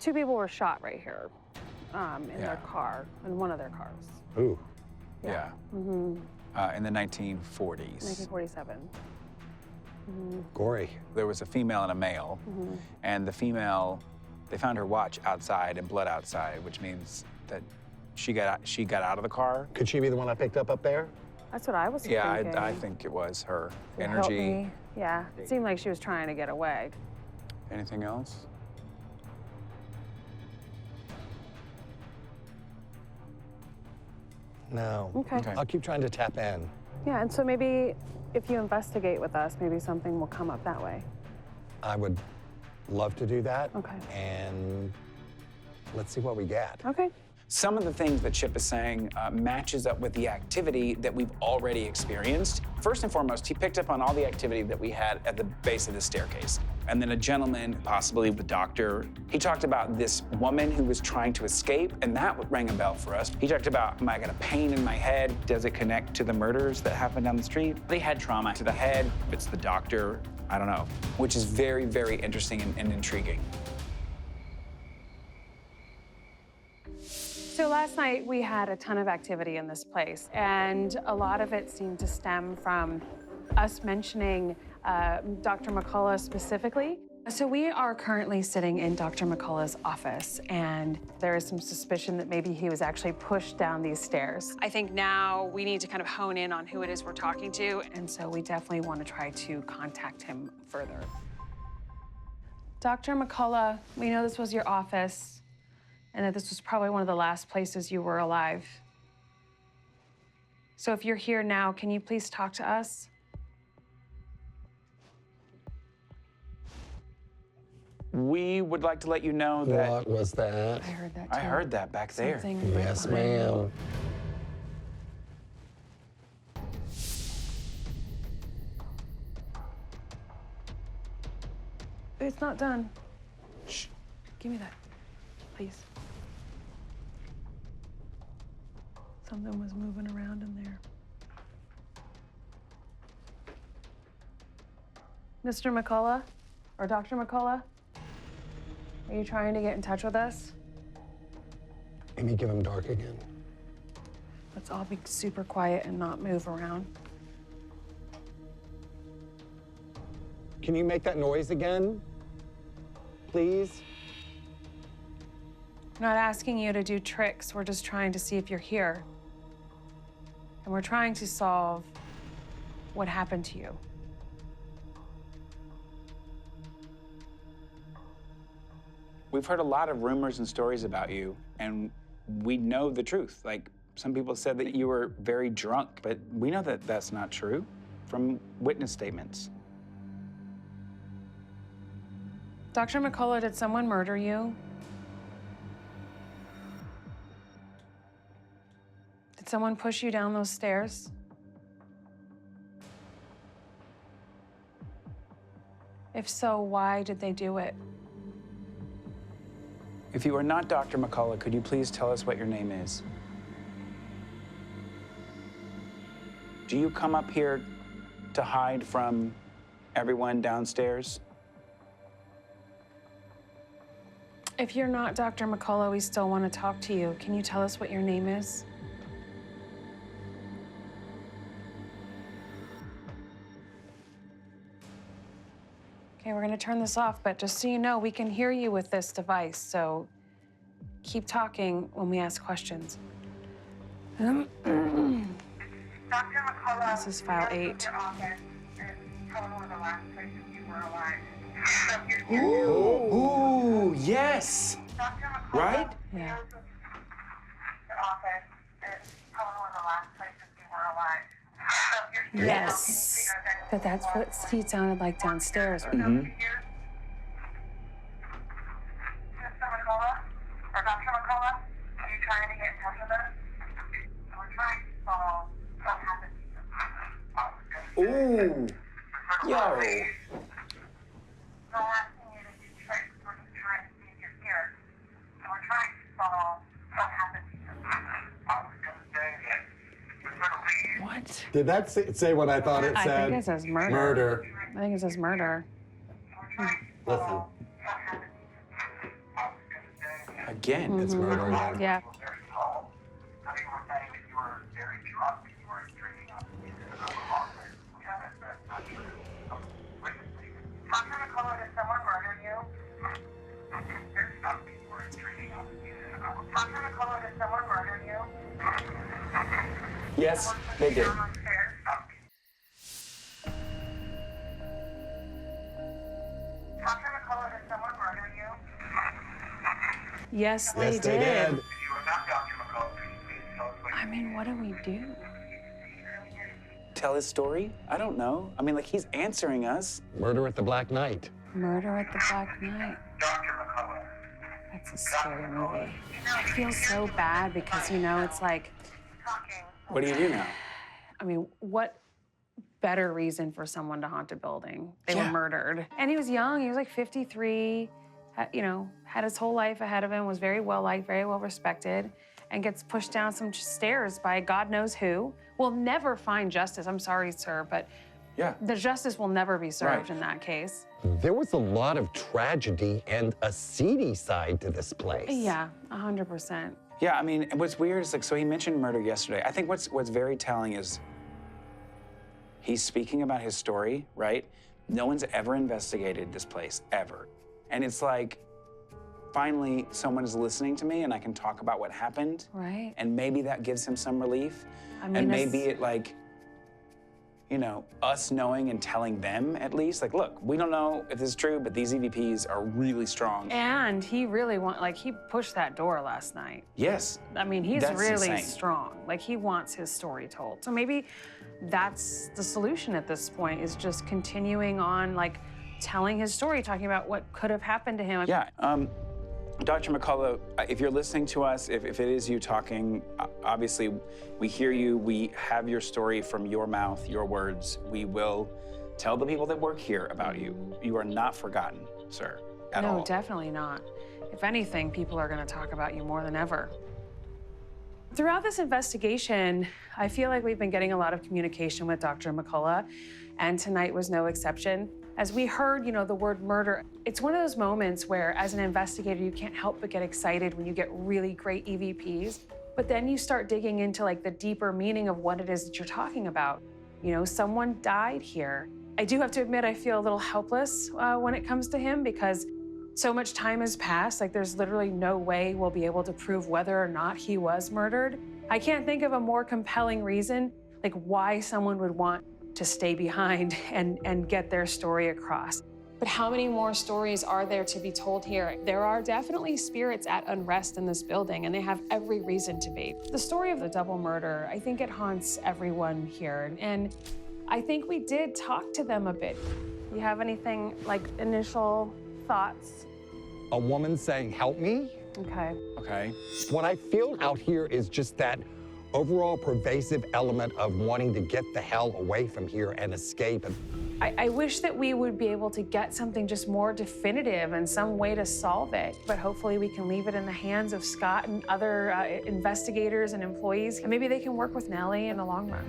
2 people were shot right here in their car, in one of their cars. Ooh. Yeah. Mm-hmm. In the 1940s. 1947. Mm-hmm. Gory. There was a female and a male, and the female, they found her watch outside and blood outside, which means that she got out of the car. Could she be the one I picked up there? That's what I was thinking. Yeah, I think it was her. To help me. Yeah, it seemed like she was trying to get away. Anything else? No. Okay. I'll keep trying to tap in. Yeah, and so maybe if you investigate with us, maybe something will come up that way. I would love to do that. Okay. And let's see what we get. Okay. Some of the things that Chip is saying matches up with the activity that we've already experienced. First and foremost, he picked up on all the activity that we had at the base of the staircase. And then a gentleman, possibly the doctor, he talked about this woman who was trying to escape, and that rang a bell for us. He talked about, I got a pain in my head. Does it connect to the murders that happened down the street? They had trauma to the head. It's the doctor, I don't know, which is very, very interesting and intriguing. So last night we had a ton of activity in this place, and a lot of it seemed to stem from us mentioning Dr. McCullough specifically. So we are currently sitting in Dr. McCullough's office, and there is some suspicion that maybe he was actually pushed down these stairs. I think now we need to kind of hone in on who it is we're talking to, and so we definitely want to try to contact him further. Dr. McCullough, we know this was your office, and that this was probably one of the last places you were alive. So if you're here now, can you please talk to us? We would like to let you know that... What was that? I heard that too. I heard that back there. Something right Yes, behind you. ma'am. It's not done. Shh. Give me that, please. Something was moving around in there. Mr. McCullough, or Dr. McCullough, are you trying to get in touch with us? Amy, give him dark again. Let's all be super quiet and not move around. Can you make that noise again? Please? We're not asking you to do tricks. We're just trying to see if you're here. And we're trying to solve what happened to you. We've heard a lot of rumors and stories about you, and we know the truth. Like, some people said that you were very drunk, but we know that that's not true from witness statements. Dr. McCullough, did someone murder you? Did someone push you down those stairs? If so, why did they do it? If you are not Dr. McCullough, could you please tell us what your name is? Do you come up here to hide from everyone downstairs? If you're not Dr. McCullough, we still want to talk to you. Can you tell us what your name is? Okay, we're gonna turn this off, but just so you know, we can hear you with this device, so keep talking when we ask questions. Dr. McCullough, This is file 8. your office and tell them where the last places you were alive. So if you're here, Ooh, yes! Dr. McCullough, Right? Yeah. your office and tell them where the last places you were alive. So if you're here, Yes. But that's what he sounded like downstairs. Mm-hmm. Mr. McCullough or Dr. McCullough, are you trying to get in touch with us? We're trying to solve what happened to you. Ooh, yo. We're not asking you to do tricks. We're just trying to see if you're here. And we're trying to solve what happened to you. What? Did that say what I thought it I said? think it says murder. Murder. I think it says murder. Listen. Again. It's murder again. Yeah. Very tall. I mean, we're saying that you were very drunk and you were drinking alcohol. We haven't, that's not true. Dr. McCullough, did someone murder you? There's something you were drinking alcohol. Dr. McCullough, did someone murder you? Yes, they did. Dr. McCullough, did someone murder you? Yes, they Yes, they did. did. If you are not Dr. McCullough, could you please tell us what I mean, what do we do? Tell his story? I don't know. I mean, like, he's answering us. Murder at the Black Knight. Murder at the Black Knight. Dr. McCullough. That's a scary movie. I feel so bad because, you know, it's like, Talking. What do you do now? I mean, what better reason for someone to haunt a building? They were Yeah. murdered. And he was young, he was like 53, you know, had his whole life ahead of him, was very well liked, very well respected, and gets pushed down some stairs by God knows who. Will never find justice. I'm sorry, sir, but Yeah. the justice will never be served Right. in that case. There was a lot of tragedy and a seedy side to this place. Yeah, 100%. Yeah, I mean, what's weird is, like, so he mentioned murder yesterday. I think what's very telling is he's speaking about his story, right? No one's ever investigated this place, ever. And it's like, finally, someone is listening to me and I can talk about what happened. Right. And maybe that gives him some relief. I mean, And it's- maybe it, like, you know, us knowing and telling them at least, like, look, we don't know if this is true, but these EVPs are really strong. And he really he pushed that door last night. Yes. I mean, he's That's really insane. strong. Like, he wants his story told. So maybe that's the solution at this point, is just continuing on, like, telling his story, talking about what could have happened to him. Yeah. Dr. McCullough, if you're listening to us, if it is you talking, obviously we hear you. We have your story from your mouth, your words. We will tell the people that work here about you. You are not forgotten, sir, at all. No, definitely not. If anything, people are going to talk about you more than ever. Throughout this investigation, I feel like we've been getting a lot of communication with Dr. McCullough, and tonight was no exception. As we heard, you know, the word murder, it's one of those moments where, as an investigator, you can't help but get excited when you get really great EVPs. But then you start digging into, like, the deeper meaning of what it is that you're talking about. You know, someone died here. I do have to admit, I feel a little helpless when it comes to him, because so much time has passed. Like, there's literally no way we'll be able to prove whether or not he was murdered. I can't think of a more compelling reason, like, why someone would want to stay behind and get their story across. But how many more stories are there to be told here? There are definitely spirits at unrest in this building, and they have every reason to be. The story of the double murder, I think it haunts everyone here. And I think we did talk to them a bit. You have anything, like, initial thoughts? A woman saying, "Help me." Okay. Okay. What I feel out here is just that overall pervasive element of wanting to get the hell away from here and escape. I wish that we would be able to get something just more definitive and some way to solve it. But hopefully we can leave it in the hands of Scott and other investigators and employees. And maybe they can work with Nellie in the long run.